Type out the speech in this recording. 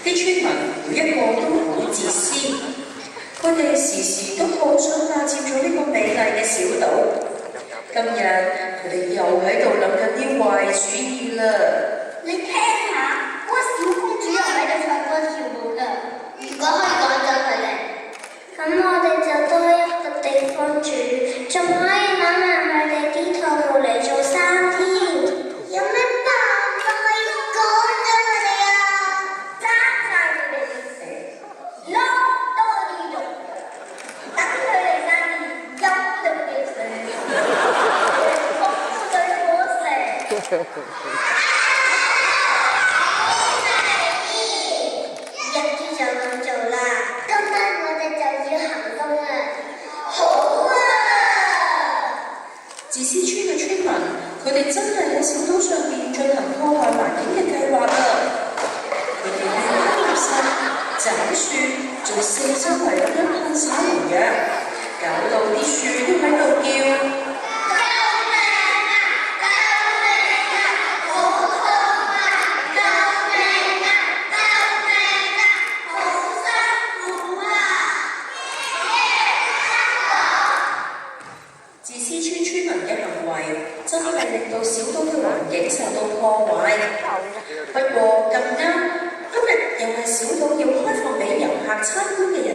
啲村民每一個都好自私，佢哋時時都好想霸佔咗呢個美麗嘅小島。今日佢哋又喺度諗緊啲壞主意啦。你聽下，嗰個小公主又喺度唱歌跳舞㗎。如果可以趕走佢哋，咁我哋就多一個地方住，仲可以攬埋佢哋啲兔毛嚟做衫添。有咩辦法可以趕走佢哋啊？揸晒佢哋啲死，撈多啲肉，等佢哋生啲優質嘅死，風水果食。自私村嘅村民，佢哋真係喺小島上面進行破壞環境嘅計劃啦！佢哋喺度垃圾、斬樹，仲四周圍咁樣噴灑農藥，搞到啲樹都喺度叫。自私村村民嘅行為真係令到小島嘅環境受到破壞。不過咁啱，今日又係小島要開放俾遊客參觀嘅日。